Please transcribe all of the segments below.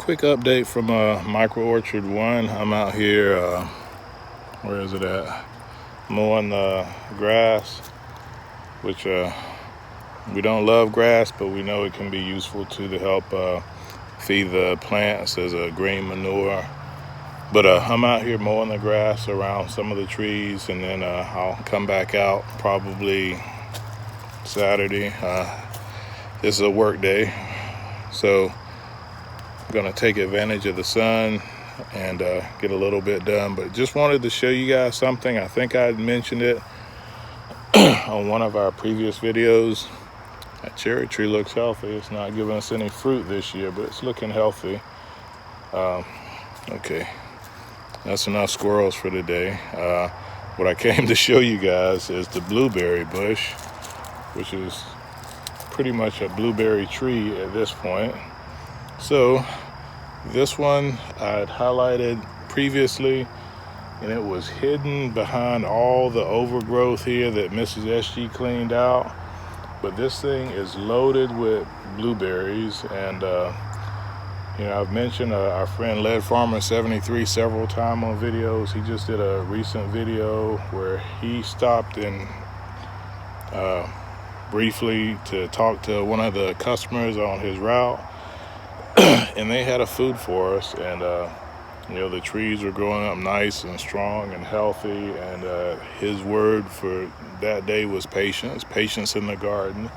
Quick update from Micro Orchard 1. I'm out here, where is it at? Mowing the grass, which we don't love grass, but we know it can be useful to help feed the plants as a green manure. But I'm out here mowing the grass around some of the trees, and then I'll come back out probably Saturday. This is a work day, so I'm gonna take advantage of the sun and get a little bit done. But just wanted to show you guys something. I think I had mentioned it on one of our previous videos. That cherry tree looks healthy. It's not giving us any fruit this year, but it's looking healthy. Okay, that's enough squirrels for today. What I came to show you guys is the blueberry bush, which is pretty much a blueberry tree at this point. So this one I'd highlighted previously, and it was hidden behind all the overgrowth here that Mrs. SG cleaned out. But this thing is loaded with blueberries, and I've mentioned our friend Lead Farmer 73 several times on videos. He just did a recent video where he stopped in briefly to talk to one of the customers on his route. And they had a food for us, and the trees were growing up nice and strong and healthy, and his word for that day was patience in the garden.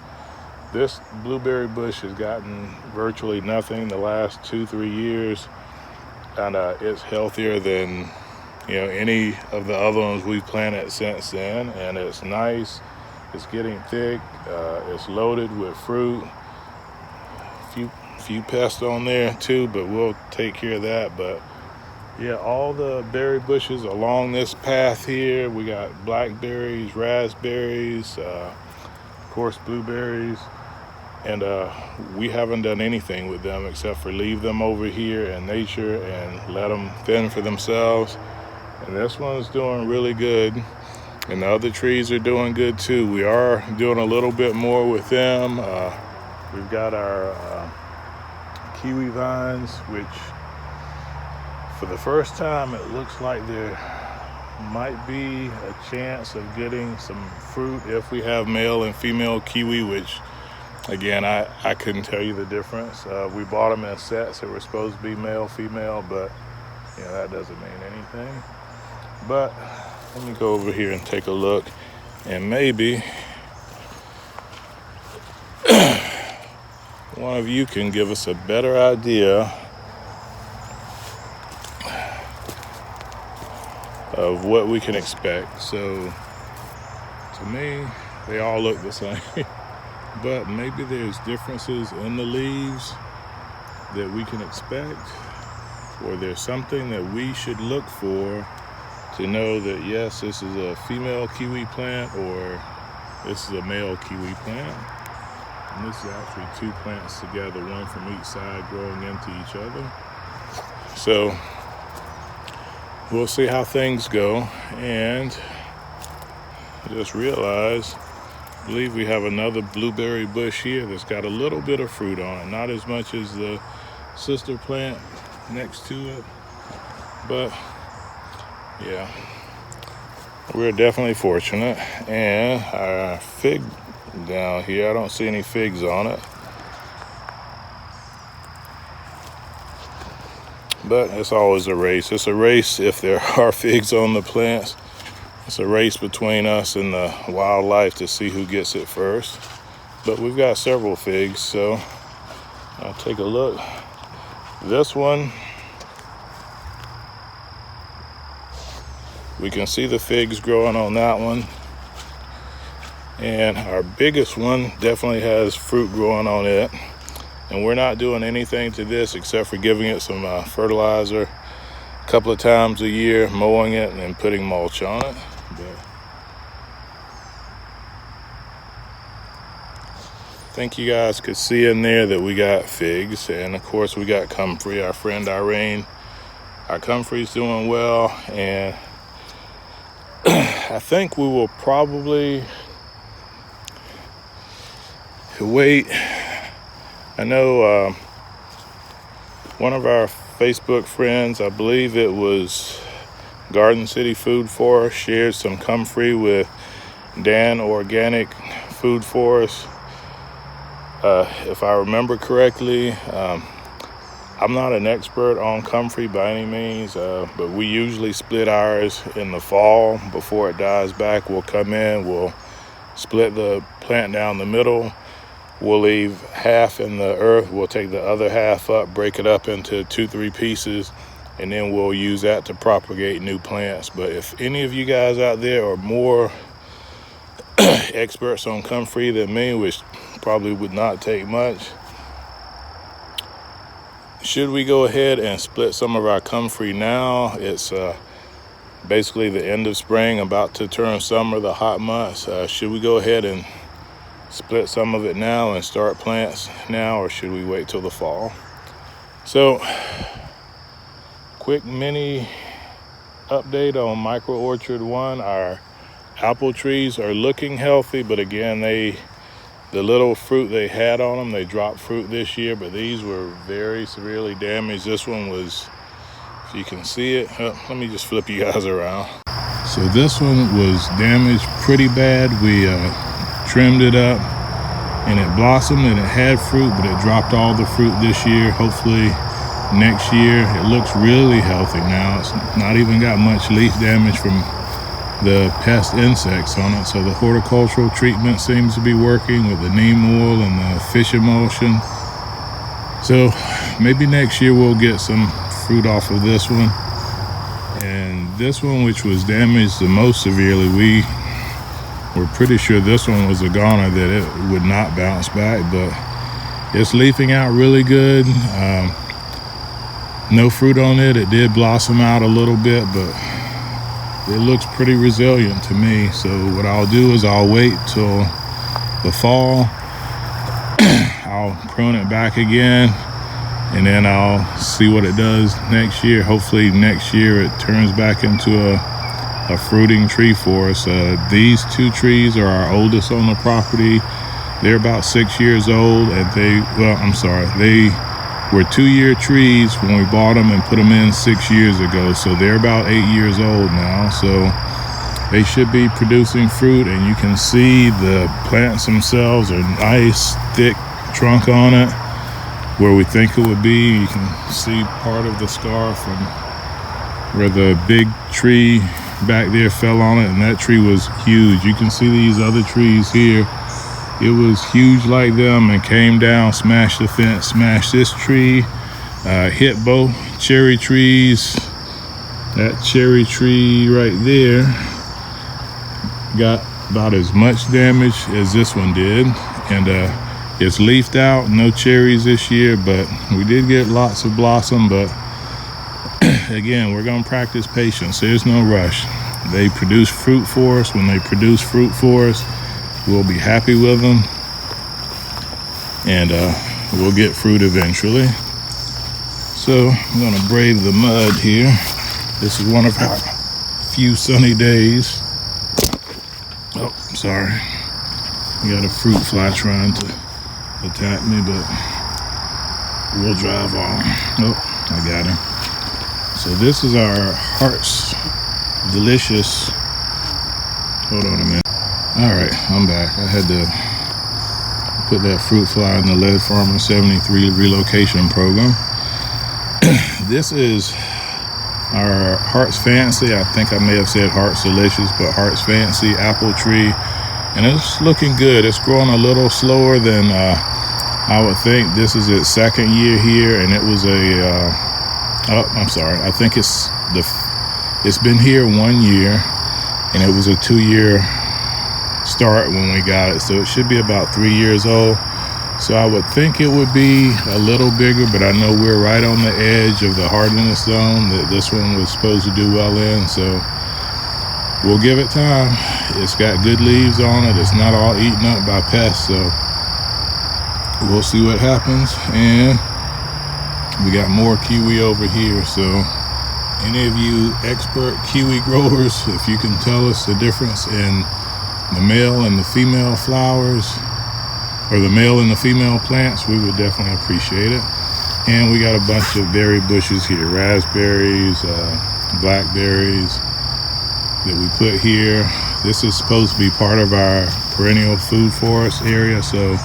This blueberry bush has gotten virtually nothing the last 2-3 years, and it's healthier than any of the other ones we've planted since then, and it's nice. It's getting thick. It's loaded with fruit. Few pests on there too, but we'll take care of that. But yeah, all the berry bushes along this path here, we got blackberries, raspberries, of course blueberries, and we haven't done anything with them except for leave them over here in nature and let them fend for themselves. And this one's doing really good, and the other trees are doing good too. We are doing a little bit more with them. We've got our kiwi vines, which for the first time it looks like there might be a chance of getting some fruit if we have male and female kiwi, which again I couldn't tell you the difference. We bought them in sets that were supposed to be male female, but that doesn't mean anything. But let me go over here and take a look, and maybe one of you can give us a better idea of what we can expect. So to me, they all look the same, but maybe there's differences in the leaves that we can expect, or there's something that we should look for to know that yes, this is a female kiwi plant or this is a male kiwi plant. And this is actually two plants together, one from each side growing into each other. So we'll see how things go. And just realize, I believe we have another blueberry bush here that's got a little bit of fruit on it. Not as much as the sister plant next to it, but yeah, we're definitely fortunate. And our fig down here, I don't see any figs on it, but it's always a race. It's a race if there are figs on the plants. It's a race between us and the wildlife to see who gets it first. But we've got several figs, so I'll take a look. This one, we can see the figs growing on that one. And our biggest one definitely has fruit growing on it. And we're not doing anything to this except for giving it some fertilizer a couple of times a year, mowing it, and then putting mulch on it. But I think you guys could see in there that we got figs. And of course we got comfrey, our friend Irene. Our comfrey's doing well, and I think we will probably wait. I know one of our Facebook friends, I believe it was Garden City Food Forest, shared some comfrey with Dan Organic Food Forest. If I remember correctly, I'm not an expert on comfrey by any means, but we usually split ours in the fall before it dies back. We'll come in, we'll split the plant down the middle. We'll leave half in the earth. We'll take the other half up, break it up into 2-3 pieces, and then we'll use that to propagate new plants. But if any of you guys out there are more experts on comfrey than me, which probably would not take much, should we go ahead and split some of our comfrey now? It's basically the end of spring, about to turn summer, the hot months. Should we go ahead and split some of it now and start plants now, or should we wait till the fall? So, quick mini update on Micro Orchard 1. Our apple trees are looking healthy, but again, the little fruit they had on them, they dropped fruit this year, but these were very severely damaged. This one was, if you can see it, let me just flip you guys around. So this one was damaged pretty bad. We trimmed it up and it blossomed and it had fruit, but it dropped all the fruit this year. Hopefully next year it looks really healthy now. It's not even got much leaf damage from the pest insects on it, so the horticultural treatment seems to be working with the neem oil and the fish emulsion. So maybe next year we'll get some fruit off of this one. And this one, which was damaged the most severely, we're pretty sure this one was a goner, that it would not bounce back, but it's leafing out really good. No fruit on it. It did blossom out a little bit, but it looks pretty resilient to me. So what I'll do is I'll wait till the fall. I'll prune it back again, and then I'll see what it does next year. Hopefully next year it turns back into a fruiting tree for us. These two trees are our oldest on the property. They're about 6 years old, and they were 2-year trees when we bought them and put them in 6 years ago. So they're about 8 years old now. So they should be producing fruit, and you can see the plants themselves are nice, thick trunk on it where we think it would be. You can see part of the scar from where the big tree back there fell on it, and that tree was huge. You can see these other trees here. It was huge like them and came down, smashed the fence, smashed this tree, hit both cherry trees. That cherry tree right there got about as much damage as this one did, and it's leafed out. No cherries this year, but we did get lots of blossom. But again, we're gonna practice patience. There's no rush. They produce fruit for us. When they produce fruit for us, we'll be happy with them, and we'll get fruit eventually. So I'm gonna brave the mud here. This is one of our few sunny days. Oh, sorry. We got a fruit fly trying to attack me, but we'll drive on. Oh, I got him. So this is our Heart's Delicious. Hold on a minute. All right, I'm back. I had to put that fruit fly in the Lead Farmer 73 relocation program. This is our Heart's Fancy. I think I may have said Heart's Delicious, but Heart's Fancy apple tree. And it's looking good. It's growing a little slower than I would think. This is its second year here, and it was I think it's been here 1 year, and it was a 2-year start when we got it. So it should be about 3 years old. So I would think it would be a little bigger, but I know we're right on the edge of the hardiness zone that this one was supposed to do well in. So we'll give it time. It's got good leaves on it. It's not all eaten up by pests. So we'll see what happens. And we got more kiwi over here. So any of you expert kiwi growers, if you can tell us the difference in the male and the female flowers, or the male and the female plants, we would definitely appreciate it. And we got a bunch of berry bushes here, raspberries, blackberries that we put here. This is supposed to be part of our perennial food forest area, so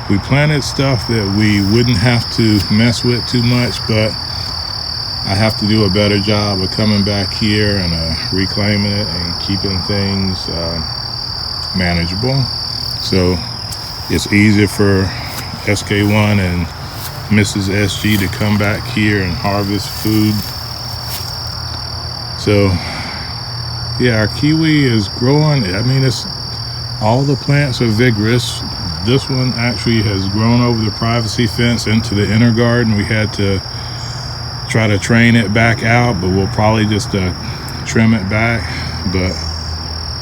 we planted stuff that we wouldn't have to mess with too much, but I have to do a better job of coming back here and reclaiming it and keeping things manageable. So it's easier for SK1 and Mrs. SG to come back here and harvest food. So yeah, our kiwi is growing. I mean, it's all the plants are vigorous. This one actually has grown over the privacy fence into the inner garden. We had to try to train it back out, but we'll probably just trim it back. But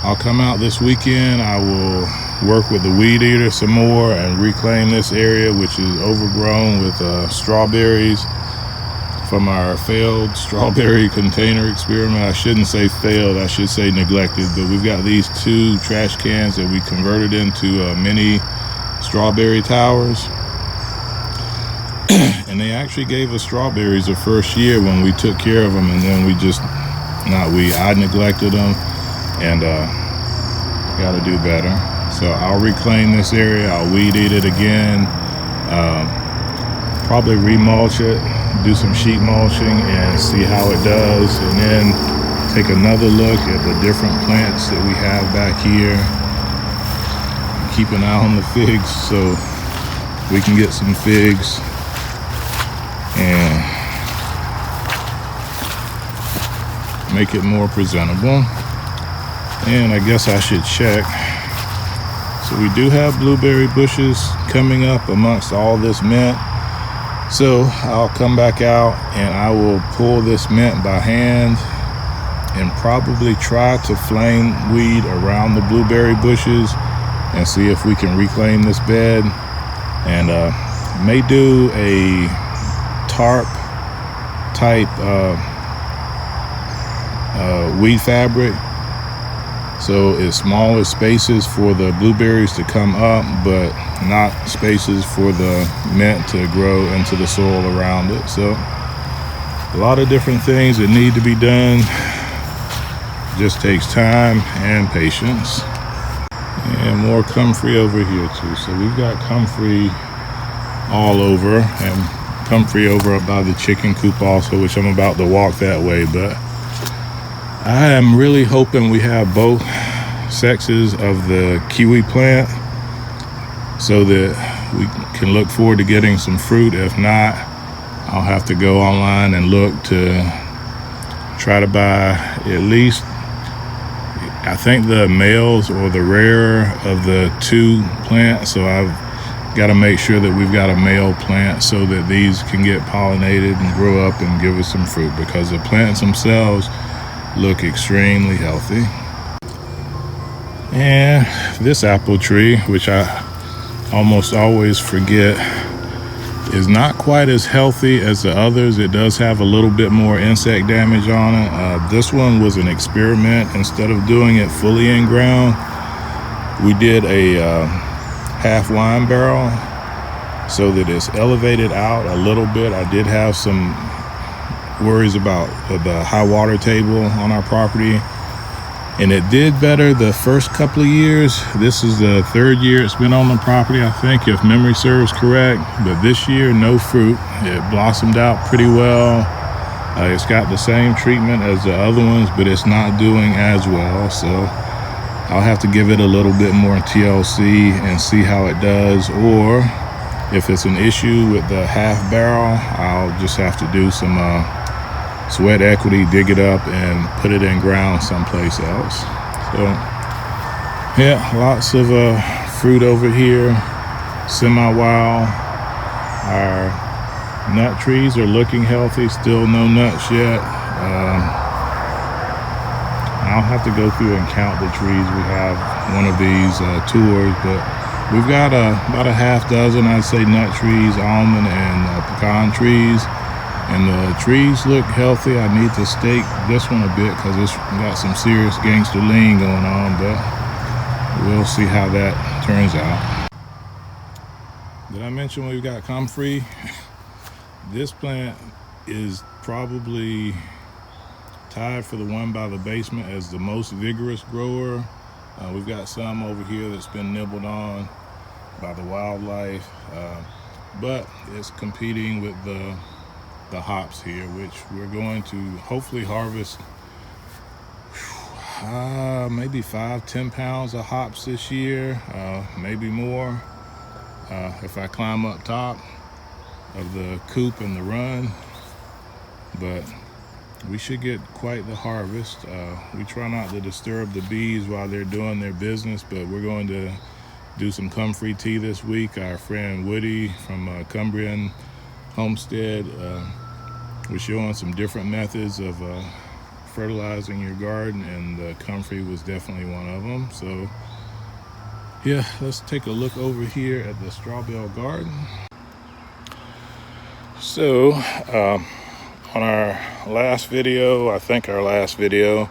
I'll come out this weekend. I will work with the weed eater some more and reclaim this area, which is overgrown with strawberries from our failed strawberry container experiment. I shouldn't say failed, I should say neglected, but we've got these 2 trash cans that we converted into mini strawberry towers. And they actually gave us strawberries the first year when we took care of them, and then I neglected them, and got to do better. So I'll reclaim this area, I'll weed eat it again, probably remulch it, do some sheet mulching and see how it does, and then take another look at the different plants that we have back here. Keep an eye on the figs so we can get some figs and make it more presentable. And I guess I should check. So we do have blueberry bushes coming up amongst all this mint. So I'll come back out and I will pull this mint by hand and probably try to flame weed around the blueberry bushes and see if we can reclaim this bed, and may do a tarp type weed fabric, so it's smaller spaces for the blueberries to come up, but not spaces for the mint to grow into the soil around it. So a lot of different things that need to be done. Just takes time and patience. And more comfrey over here too. So we've got comfrey all over, and comfrey over by the chicken coop also, which I'm about to walk that way. But I am really hoping we have both sexes of the kiwi plant so that we can look forward to getting some fruit. If not, I'll have to go online and look to try to buy at least, I think, the males or the rarer of the 2 plants. So I've got to make sure that we've got a male plant so that these can get pollinated and grow up and give us some fruit, because the plants themselves look extremely healthy. And this apple tree, which I almost always forget, is not quite as healthy as the others. It does have a little bit more insect damage on it. This one was an experiment. Instead of doing it fully in ground, we did a half wine barrel so that it's elevated out a little bit. I did have some worries about the high water table on our property, and it did better the first couple of years. This is the 3rd year it's been on the property, I think, if memory serves correct. But this year, no fruit. It blossomed out pretty well. It's got the same treatment as the other ones, but it's not doing as well. So I'll have to give it a little bit more TLC and see how it does. Or if it's an issue with the half barrel, I'll just have to do some sweat equity, dig it up and put it in ground someplace else. So yeah, lots of fruit over here, semi-wild. Our nut trees are looking healthy, still no nuts yet. I'll have to go through and count the trees. We have one of these tours, but we've got about a half dozen, I'd say, nut trees, almond and pecan trees. And the trees look healthy. I need to stake this one a bit because it's got some serious gangster lean going on, but we'll see how that turns out. Did I mention we've got comfrey? This plant is probably tied for the one by the basement as the most vigorous grower. We've got some over here that's been nibbled on by the wildlife, but it's competing with the hops here, which we're going to hopefully harvest maybe 5-10 pounds of hops this year, maybe more if I climb up top of the coop and the run. But we should get quite the harvest. We try not to disturb the bees while they're doing their business, but we're going to do some comfrey tea this week. Our friend Woody from Cumbrian Homestead was showing some different methods of fertilizing your garden, and the comfrey was definitely one of them. So yeah, let's take a look over here at the strawbell garden. So on our last video, I think our last video,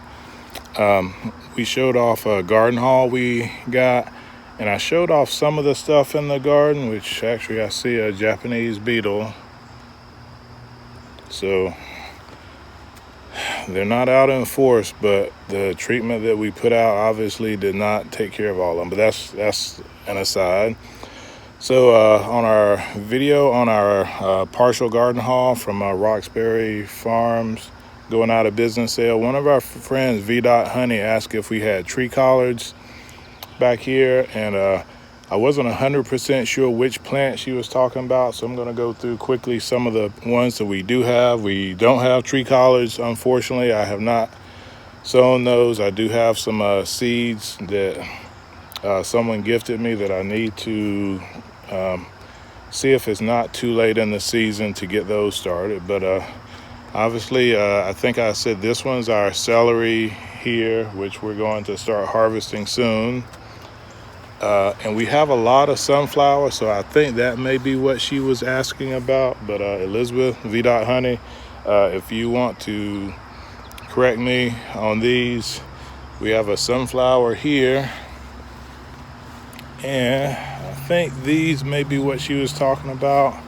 we showed off a garden haul we got, and I showed off some of the stuff in the garden, which actually I see a Japanese beetle. So they're not out in force, but the treatment that we put out obviously did not take care of all of them, but that's an aside. So on our video on our partial garden haul from Roxbury Farms going out of business sale, one of our friends, V.Honey, asked if we had tree collards back here, and I wasn't 100% sure which plant she was talking about, so I'm going to go through quickly some of the ones that we do have. We don't have tree collards, unfortunately. I have not sown those. I do have some seeds that someone gifted me that I need to see if it's not too late in the season to get those started. But obviously, I think I said this one's our celery here, which we're going to start harvesting soon. And we have a lot of sunflower, so I think that may be what she was asking about. But Elizabeth, V.Honey, if you want to correct me on these, we have a sunflower here, and I think these may be what she was talking about,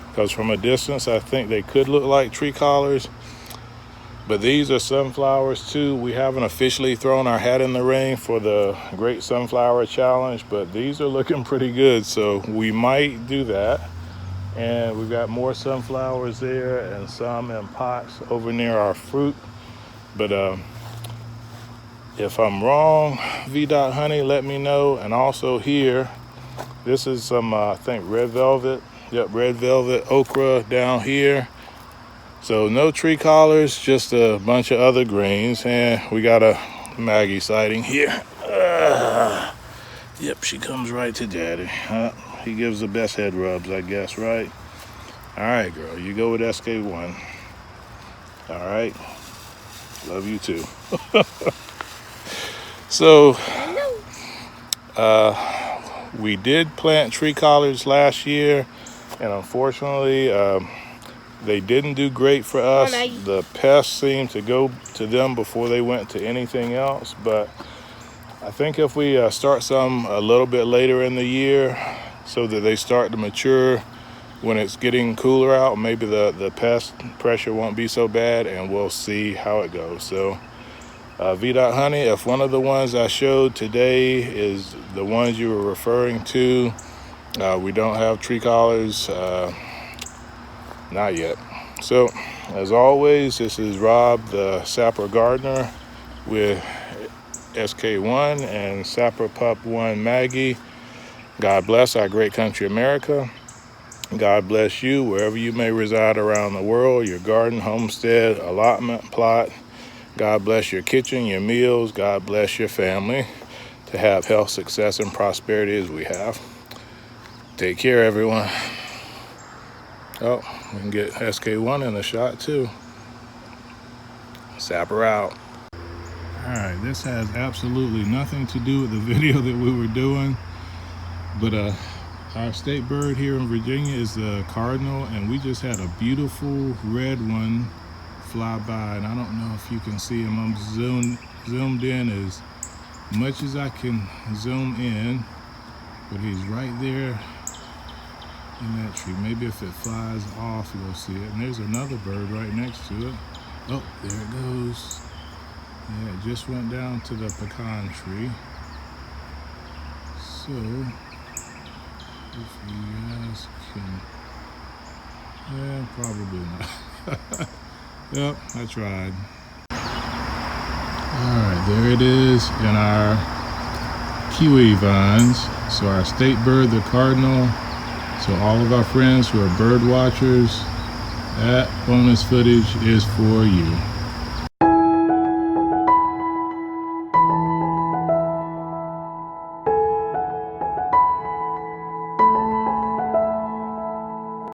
because from a distance I think they could look like tree collars. But these are sunflowers too. We haven't officially thrown our hat in the ring for the Great Sunflower Challenge, but these are looking pretty good, so we might do that. And we've got more sunflowers there and some in pots over near our fruit. But if I'm wrong, V.Honey, let me know. And also here, this is some, I think, red velvet. Yep, red velvet okra down here. So no tree collars, just a bunch of other greens. And we got a Maggie sighting here. Yep, she comes right to daddy. He gives the best head rubs, I guess, right? All right, girl, you go with SK1. All right, love you too. So we did plant tree collards last year, and unfortunately they didn't do great for us. The pests seemed to go to them before they went to anything else. But I think if we start some a little bit later in the year so that they start to mature when it's getting cooler out, maybe the pest pressure won't be so bad, and we'll see how it goes. So V.Honey, if one of the ones I showed today is the ones you were referring to, we don't have tree collars. Not yet. So, as always, this is Rob, the Sapper Gardener, with SK1 and Sapper Pup 1 Maggie. God bless our great country, America. God bless you wherever you may reside around the world, your garden, homestead, allotment, plot. God bless your kitchen, your meals. God bless your family to have health, success, and prosperity as we have. Take care, everyone. Oh, we can get SK1 in the shot too. Sapper out. All right, this has absolutely nothing to do with the video that we were doing, but our state bird here in Virginia is the cardinal, and we just had a beautiful red one fly by, and I don't know if you can see him. I'm zoomed in as much as I can zoom in, but he's right there in that tree. Maybe if it flies off, you'll see it. And there's another bird right next to it. Oh, there it goes. Yeah, it just went down to the pecan tree. So, if you guys can, yeah, probably not. Yep, I tried. Alright, there it is in our kiwi vines. So our state bird, the cardinal. So all of our friends who are bird watchers, that bonus footage is for you.